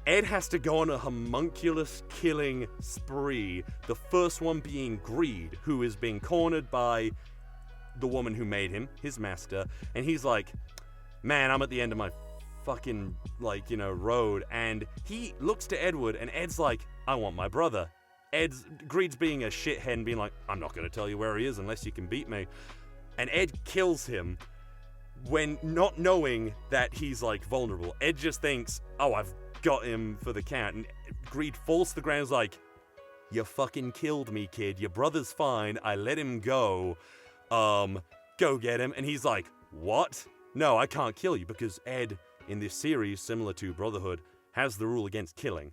Ed has to go on a homunculus killing spree, the first one being Greed, who is being cornered by the woman who made him, his master, and he's like, man, I'm at the end of my fucking, like, you know, road, and he looks to Edward, and Ed's like, I want my brother. Greed's being a shithead and being like, I'm not going to tell you where he is unless you can beat me. And Ed kills him when not knowing that he's, like, vulnerable. Ed just thinks, oh, I've got him for the count. And Greed falls to the ground and is like, you fucking killed me, kid. Your brother's fine. I let him go. Go get him. And he's like, what? No, I can't kill you, because Ed, in this series, similar to Brotherhood, has the rule against killing.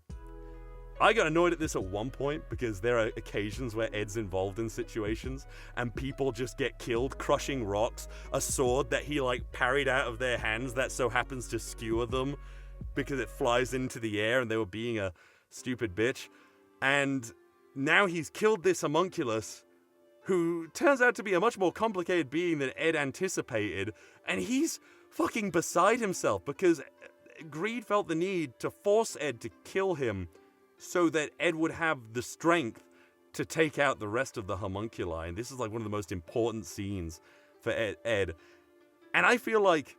I got annoyed at this at one point because there are occasions where Ed's involved in situations and people just get killed crushing rocks, a sword that he, like, parried out of their hands that so happens to skewer them because it flies into the air and they were being a stupid bitch. And now he's killed this homunculus who turns out to be a much more complicated being than Ed anticipated, and he's fucking beside himself because Greed felt the need to force Ed to kill him so that Ed would have the strength to take out the rest of the homunculi. And this is, like, one of the most important scenes for Ed. And I feel like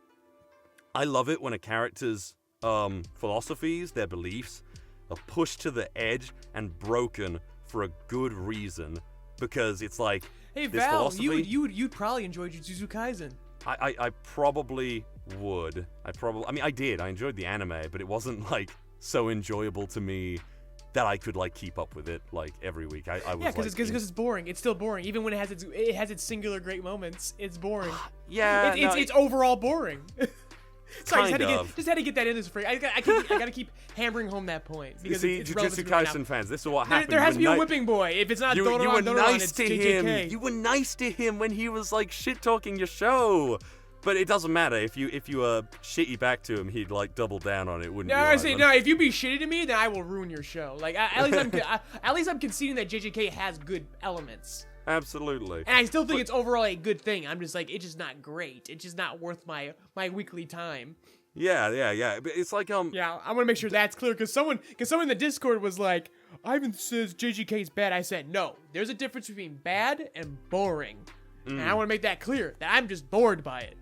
I love it when a character's philosophies, their beliefs, are pushed to the edge and broken for a good reason. Because it's like, hey, this Val, philosophy... you'd probably enjoy Jujutsu Kaisen. I probably would. I mean, I did. I enjoyed the anime, but it wasn't, like, so enjoyable to me that I could, like, keep up with it, like, every week. I was, yeah, because it's boring. It's still boring. Even when it has its singular great moments, it's boring. Yeah, it's overall boring. Sorry, just had to get that in this free. I gotta keep hammering home that point. Because see, it's Jujutsu Kaisen fans, this is what happened. There has to be a whipping boy. If it's not Doron, you were Doron, nice it's to JJK. him. You were nice to him when he was, like, shit-talking your show. But it doesn't matter. If you shitty back to him, he'd, like, double down on it, wouldn't you? I say, no, if you be shitty to me, then I will ruin your show. Like, at least I'm conceding that JJK has good elements. Absolutely. And I still think it's overall a good thing. I'm just like, it's just not great. It's just not worth my weekly time. Yeah. But it's like, Yeah, I want to make sure that's clear, because someone in the Discord was like, Ivan says JGK's bad. I said, no, there's a difference between bad and boring. And I want to make that clear, that I'm just bored by it.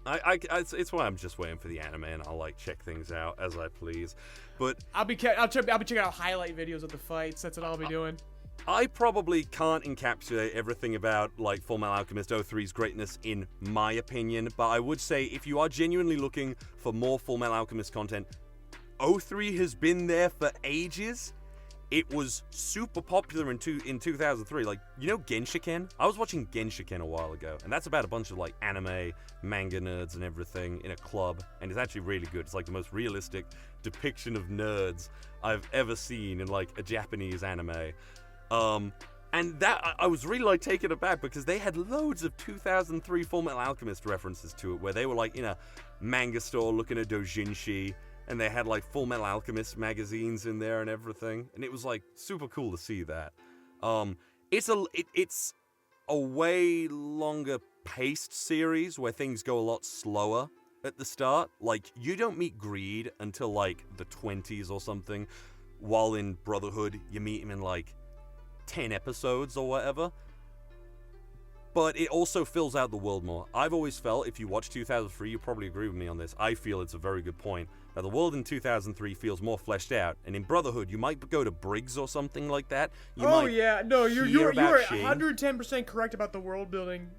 It's why I'm just waiting for the anime, and I'll, like, check things out as I please. But I'll be checking out highlight videos of the fights. That's what I'll be doing. I probably can't encapsulate everything about, like, Fullmetal Alchemist 03's greatness in my opinion, but I would say if you are genuinely looking for more Fullmetal Alchemist content, 03 has been there for ages. It was super popular in 2003. Like, you know Genshiken? I was watching Genshiken a while ago, and that's about a bunch of, like, anime, manga nerds and everything in a club, and it's actually really good. It's, like, the most realistic depiction of nerds I've ever seen in, like, a Japanese anime. And that, I was really, like, taken aback because they had loads of 2003 Fullmetal Alchemist references to it, where they were, like, in a manga store looking at doujinshi, and they had, like, Fullmetal Alchemist magazines in there and everything, and it was, like, super cool to see that. It's a way longer paced series where things go a lot slower at the start. Like, you don't meet Greed until, like, the 20s or something, while in Brotherhood, you meet him in, like, 10 episodes or whatever. But it also fills out the world more. I've always felt, if you watch 2003, you probably agree with me on this, I feel it's a very good point. Now, the world in 2003 feels more fleshed out, and in Brotherhood, you might go to Briggs or something like that. You you're 110% correct about the world building.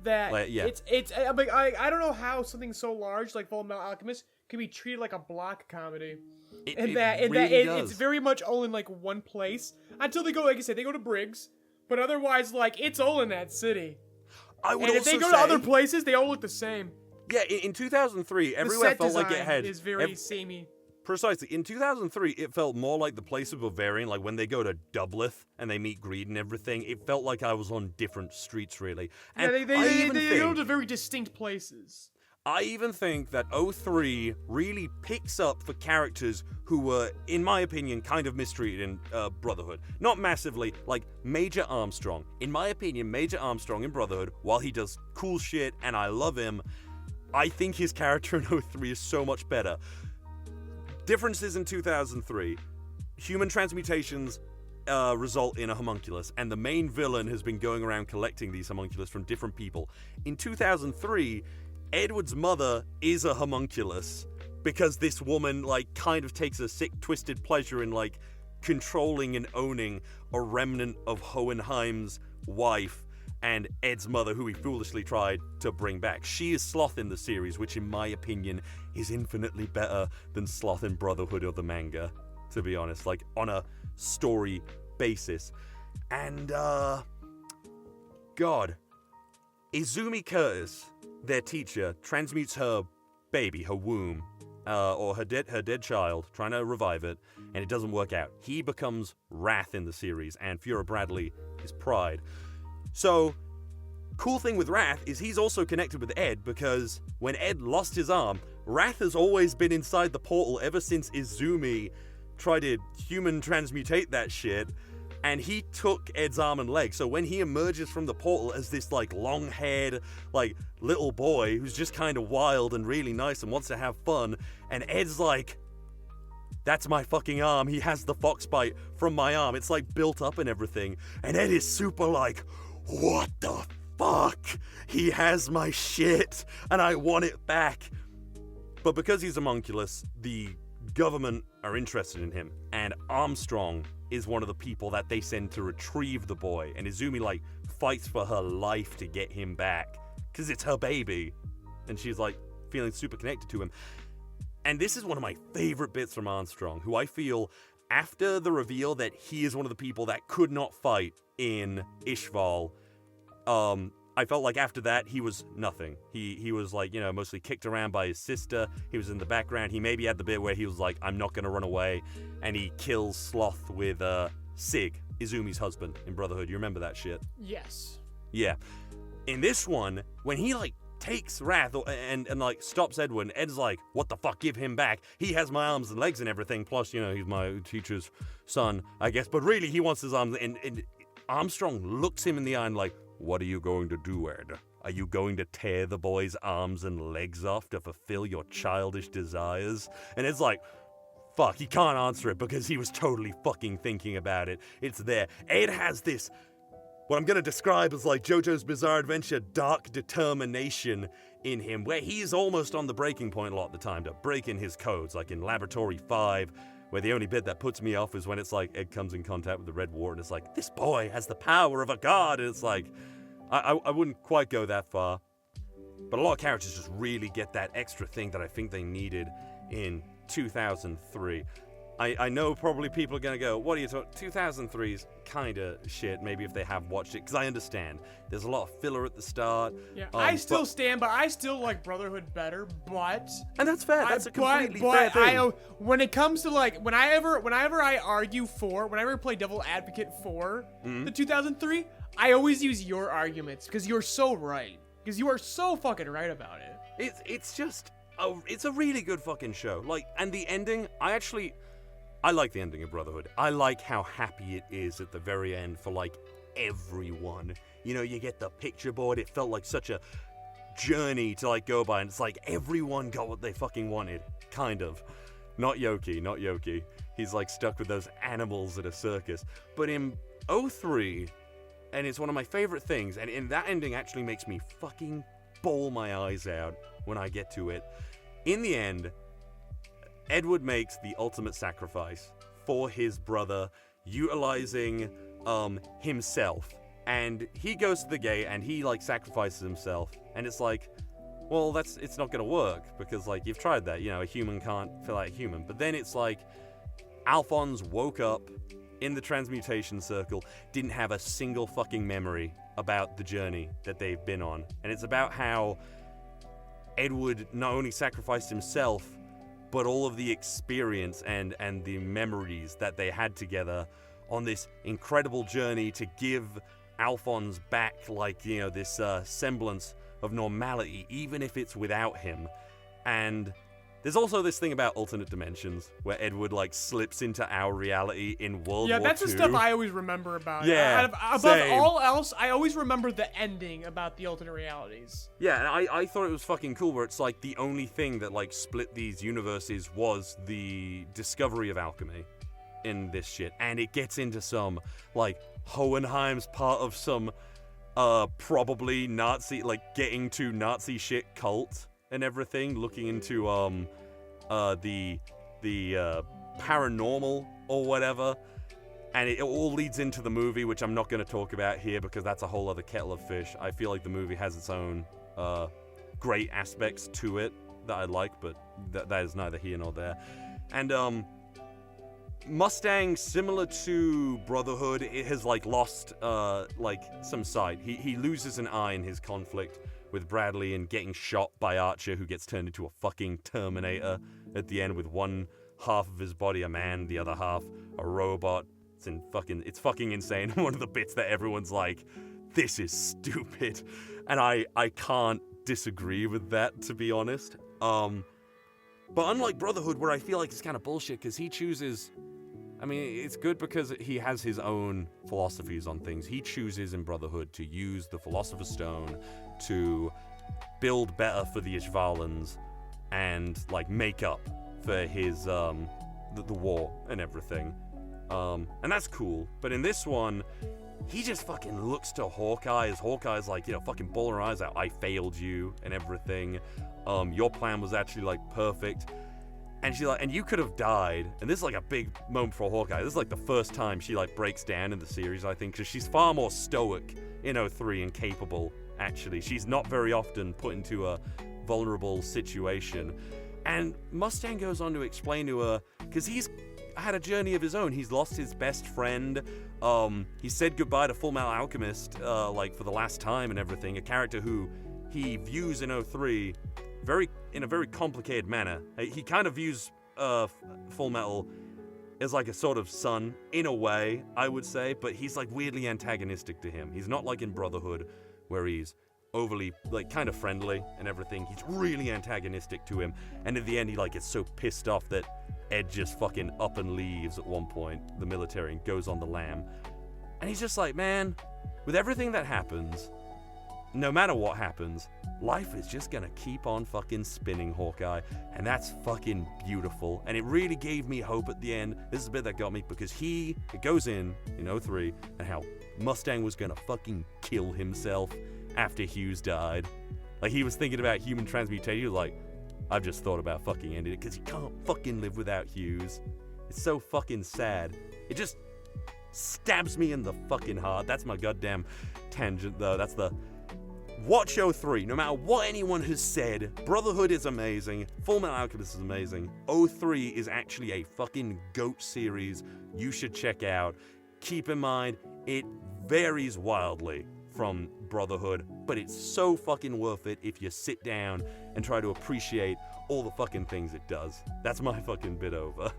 That I don't know how something so large like Fullmetal Alchemist can be treated like a block comedy. It's very much all in, like, one place until they go, like I said, they go to Briggs, but otherwise, like, it's all in that city. If they go to other places, they all look the same. Yeah, in 2003, everywhere felt like it had... is very samey. Precisely. In 2003, it felt more like the place of Bavarian, like when they go to Dublith and they meet Greed and everything, it felt like I was on different streets, really. And they go to very distinct places. I even think that 03 really picks up for characters who were, in my opinion, kind of mistreated in Brotherhood. Not massively, like Major Armstrong. In my opinion, Major Armstrong in Brotherhood, while he does cool shit and I love him, I think his character in 03 is so much better. Differences in 2003. Human transmutations result in a homunculus, and the main villain has been going around collecting these homunculus from different people. In 2003, Edward's mother is a homunculus because this woman, like, kind of takes a sick, twisted pleasure in, like, controlling and owning a remnant of Hohenheim's wife and Ed's mother, who he foolishly tried to bring back. She is Sloth in the series, which in my opinion is infinitely better than Sloth in Brotherhood or the manga, to be honest, like, on a story basis. And, God, Izumi Curtis, their teacher, transmutes her baby, her womb, or her dead child, trying to revive it, and it doesn't work out. He becomes Wrath in the series, and Fura Bradley is Pride. So, cool thing with Wrath is he's also connected with Ed, because when Ed lost his arm, Wrath has always been inside the portal ever since Izumi tried to human transmutate that shit, and he took Ed's arm and leg. So when he emerges from the portal as this, like, long-haired, like, little boy who's just kind of wild and really nice and wants to have fun, and Ed's like, that's my fucking arm. He has the fox bite from my arm. It's, like, built up and everything. And Ed is super like, what the fuck? He has my shit, and I want it back. But because he's a homunculus, the government are interested in him, and Armstrong is one of the people that they send to retrieve the boy, and Izumi, like, fights for her life to get him back because it's her baby, and she's, like, feeling super connected to him. And this is one of my favorite bits from Armstrong, who I feel, after the reveal that he is one of the people that could not fight in Ishval, I felt like after that, he was nothing. He was, like, you know, mostly kicked around by his sister. He was in the background. He maybe had the bit where he was like, I'm not going to run away. And he kills Sloth with Sig, Izumi's husband, in Brotherhood. You remember that shit? Yes. Yeah. In this one, when he, like, takes Wrath and like, stops Edward, and Ed's like, what the fuck, give him back. He has my arms and legs and everything. Plus, you know, he's my teacher's son, I guess. But really, he wants his arms. And Armstrong looks him in the eye and like, what are you going to do, Ed? Are you going to tear the boy's arms and legs off to fulfill your childish desires? And it's like, fuck, he can't answer it because he was totally fucking thinking about it. It's there. Ed has this, what I'm going to describe as like JoJo's Bizarre Adventure dark determination in him, where he's almost on the breaking point a lot of the time to break in his codes, like in Laboratory 5, where the only bit that puts me off is when it's like Ed comes in contact with the Red War and it's like, this boy has the power of a god, and it's like, I wouldn't quite go that far. But a lot of characters just really get that extra thing that I think they needed in 2003. I know probably people are going to go, what are you talking? 2003's kind of shit, maybe if they have watched it, because I understand. There's a lot of filler at the start. Yeah, I still stand, but I still like Brotherhood better, but... And that's fair, that's a completely fair thing. When it comes to, like, whenever I argue for, whenever I play Devil Advocate for the 2003, I always use your arguments, because you're so right. Because you are so fucking right about it. It's just, it's a really good fucking show. Like, and the ending, I like the ending of Brotherhood. I like how happy it is at the very end for, like, everyone. You know, you get the picture board. It felt like such a journey to, like, go by. And it's like everyone got what they fucking wanted. Kind of. Not Yoki. He's, like, stuck with those animals at a circus. But in 03, and it's one of my favorite things, and in that ending actually makes me fucking bawl my eyes out when I get to it. In the end, Edward makes the ultimate sacrifice for his brother, utilizing himself. And he goes to the gate and he, like, sacrifices himself. And it's like, well, it's not gonna work because, like, you've tried that. You know, a human can't feel like a human. But then it's like, Alphonse woke up in the transmutation circle, didn't have a single fucking memory about the journey that they've been on. And it's about how Edward not only sacrificed himself, but all of the experience and the memories that they had together on this incredible journey to give Alphonse back, like, you know, this semblance of normality, even if it's without him. And there's also this thing about alternate dimensions, where Edward, like, slips into our reality in World War II. Yeah, that's the stuff I always remember about. Yeah, Above same. all else, I always remember the ending about the alternate realities. Yeah, and I thought it was fucking cool, where it's, like, the only thing that, like, split these universes was the discovery of alchemy in this shit. And it gets into some, like, Hohenheim's part of some, probably Nazi, like, getting to Nazi shit cult and everything, looking into the paranormal or whatever, and it all leads into the movie, which I'm not going to talk about here because that's a whole other kettle of fish. I feel like the movie has its own great aspects to it that I like, but that is neither here nor there. And Mustang, similar to Brotherhood, it has like lost like some sight. He loses an eye in his conflict with Bradley and getting shot by Archer, who gets turned into a fucking Terminator at the end with one half of his body a man, the other half a robot. It's fucking insane. One of the bits that everyone's like, this is stupid. And I can't disagree with that, to be honest. But unlike Brotherhood, where I feel like it's kind of bullshit, because he chooses... I mean, it's good because he has his own philosophies on things. He chooses in Brotherhood to use the Philosopher's Stone to build better for the Ishvalans and, like, make up for his, the war and everything. And that's cool. But in this one, he just fucking looks to Hawkeye as Hawkeye's like, you know, fucking bawling her eyes out. I failed you and everything. Your plan was actually, like, perfect. And she's like, and you could have died. And this is like a big moment for Hawkeye. This is like the first time she like breaks down in the series, I think, because she's far more stoic in 03 and capable, actually. She's not very often put into a vulnerable situation. And Mustang goes on to explain to her, because he's had a journey of his own. He's lost his best friend. He said goodbye to Fullmetal Alchemist, like for the last time and everything. A character who he views in 03 in a very complicated manner. He kind of views Fullmetal as like a sort of son, in a way, I would say, but he's like weirdly antagonistic to him. He's not like in Brotherhood, where he's overly, like, kind of friendly and everything. He's really antagonistic to him, and at the end he like gets so pissed off that Ed just fucking up and leaves at one point, the military, and goes on the lam. And he's just like, man, with everything that happens, no matter what happens, life is just gonna keep on fucking spinning, Hawkeye, and that's fucking beautiful. And it really gave me hope at the end. This is the bit that got me, because it goes in 03, and how Mustang was gonna fucking kill himself after Hughes died. Like, he was thinking about human transmutation. He was like, I've just thought about fucking ending it, because he can't fucking live without Hughes. It's so fucking sad. It just stabs me in the fucking heart. That's my goddamn tangent, though. That's the... Watch 03. No matter what anyone has said, Brotherhood is amazing, Fullmetal Alchemist is amazing, 03 is actually a fucking GOAT series you should check out. Keep in mind, it varies wildly from Brotherhood, but it's so fucking worth it if you sit down and try to appreciate all the fucking things it does. That's my fucking bit over.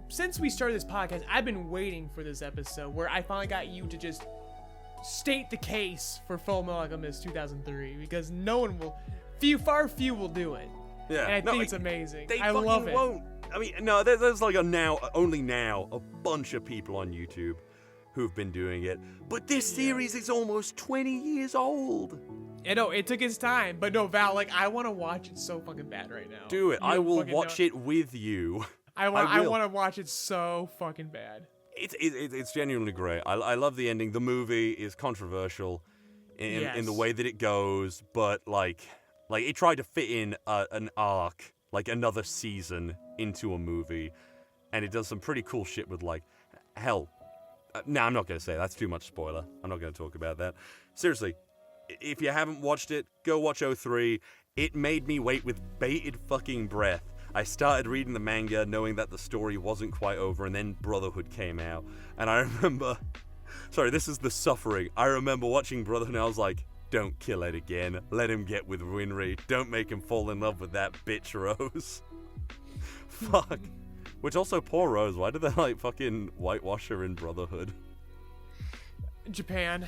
Since we started this podcast, I've been waiting for this episode where I finally got you to just state the case for Fullmetal Alchemist 2003, because far few will do it. Yeah, and I think it's amazing. They I fucking love it. Won't. I mean, no, there's like only now a bunch of people on YouTube who've been doing it, but this series is almost 20 years old. I know, it took its time, but no, Val, like, I want to watch it so fucking bad right now. Do it. I will watch it with you. I want to watch it so fucking bad. It's genuinely great. I love the ending. The movie is controversial in the way that it goes, but like it tried to fit in an arc, like another season, into a movie, and it does some pretty cool shit with, like, hell. No, I'm not gonna say that's too much spoiler. I'm not gonna talk about that. Seriously, if you haven't watched it, go watch 03. It made me wait with bated fucking breath. I started reading the manga knowing that the story wasn't quite over, and then Brotherhood came out. And I remember... Sorry, this is the suffering. I remember watching Brotherhood and I was like, don't kill Ed again. Let him get with Winry. Don't make him fall in love with that bitch Rose. Fuck. Which also, poor Rose. Why did they, like, fucking whitewash her in Brotherhood? Japan.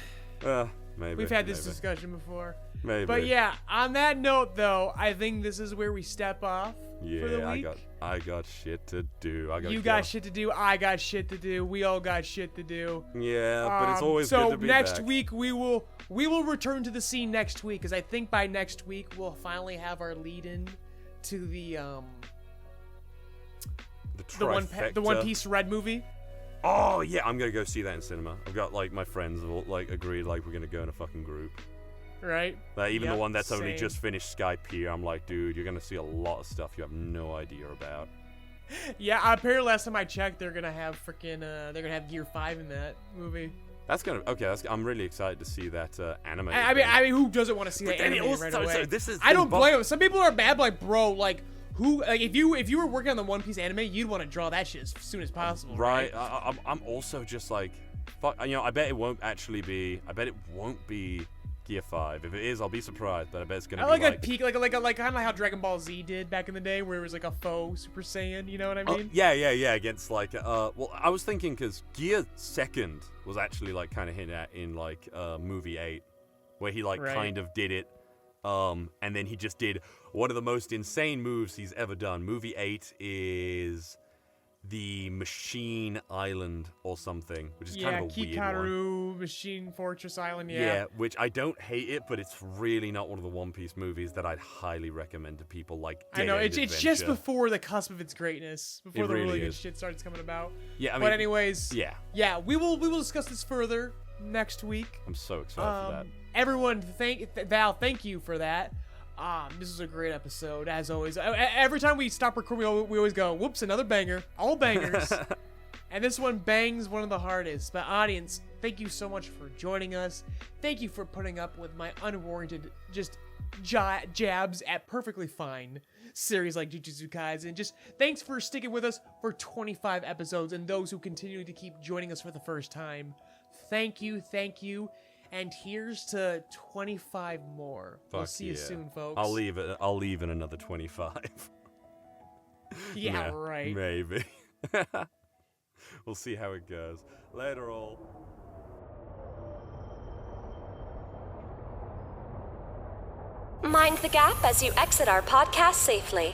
Maybe. We've had this discussion before. Maybe. But yeah, on that note, though, I think this is where we step off for the week. I got shit to do. You got shit to do. I got shit to do. We all got shit to do. Yeah, but it's always good to be back. So next week we will return to the scene next week, because I think by next week we'll finally have our lead-in to the One Piece Red movie. Oh yeah, I'm gonna go see that in cinema. I've got like my friends all like agreed like we're gonna go in a fucking group. Right. Like, even the one that's only just finished Skype here, I'm like, dude, you're gonna see a lot of stuff you have no idea about. Yeah, apparently last time I checked, they're gonna have Gear 5 in that movie. I'm really excited to see that anime. I mean, who doesn't want to see that anime right away? I don't blame them. Some people are mad, like, bro, like. If you were working on the One Piece anime, you'd want to draw that shit as soon as possible, right? I'm also just like, fuck. You know, I bet it won't be Gear 5. If it is, I'll be surprised. But I bet it's gonna be like a peak, like kind of how Dragon Ball Z did back in the day, where it was like a faux Super Saiyan. You know what I mean? Yeah. Against like, well, I was thinking because Gear 2nd was actually like kind of hinted at in like movie 8, where he like kind of did it. And then he just did one of the most insane moves he's ever done. Movie 8 is the Machine Island or something, which is kind of a weird one. Kikaru Machine Fortress Island, Yeah, which I don't hate it, but it's really not one of the One Piece movies that I'd highly recommend to people like I know, it's just before the cusp of its greatness, before the really good shit starts coming about. Yeah, I mean, but anyways, yeah, we will discuss this further next week. I'm so excited for that. Everyone, Val, thank you for that. This was a great episode, as always. Every time we stop recording, we always go, whoops, another banger. All bangers. And this one bangs one of the hardest. But audience, thank you so much for joining us. Thank you for putting up with my unwarranted just jabs at perfectly fine series like Jujutsu Kaisen. Just thanks for sticking with us for 25 episodes, and those who continue to keep joining us for the first time. Thank you. And here's to 25 more. We'll see you soon, folks. I'll leave in another 25. Yeah, right. Maybe. We'll see how it goes. Later, all. Mind the gap as you exit our podcast safely.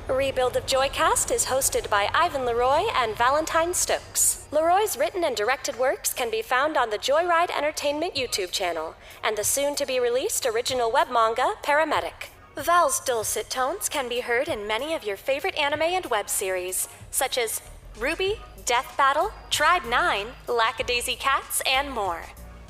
Rebuild of Joycast is hosted by Ivan LeRoy and Valentine Stokes. LeRoy's written and directed works can be found on the JoyRide Entertainment YouTube channel and the soon-to-be-released original web manga, Paramedic. Val's dulcet tones can be heard in many of your favorite anime and web series, such as Ruby, Death Battle, Tribe 9, Lackadaisy Cats, and more.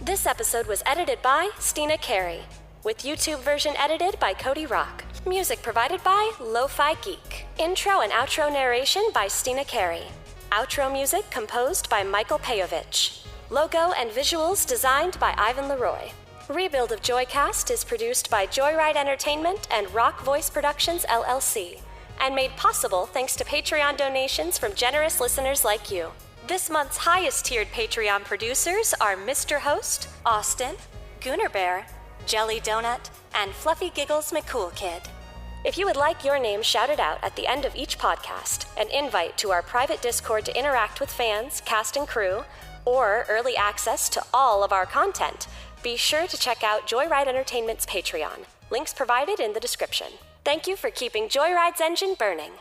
This episode was edited by Steena Carey, with YouTube version edited by Cody Rock. Music provided by Lofi Geek. Intro and outro narration by Steena Carey. Outro music composed by Michael Pejovich. Logo and visuals designed by Ivan LeRoy. Rebuild of Joycast is produced by JoyRide Entertainment and Rock Voice Productions LLC, and made possible thanks to Patreon donations from generous listeners like you. This month's highest tiered Patreon producers are Mr. Host, Austin, Gooner Bear, Jelly Donut, and Fluffy Giggles McCool Kid. If you would like your name shouted out at the end of each podcast, an invite to our private Discord to interact with fans, cast and crew, or early access to all of our content, be sure to check out JoyRide Entertainment's Patreon. Links provided in the description. Thank you for keeping JoyRide's engine burning.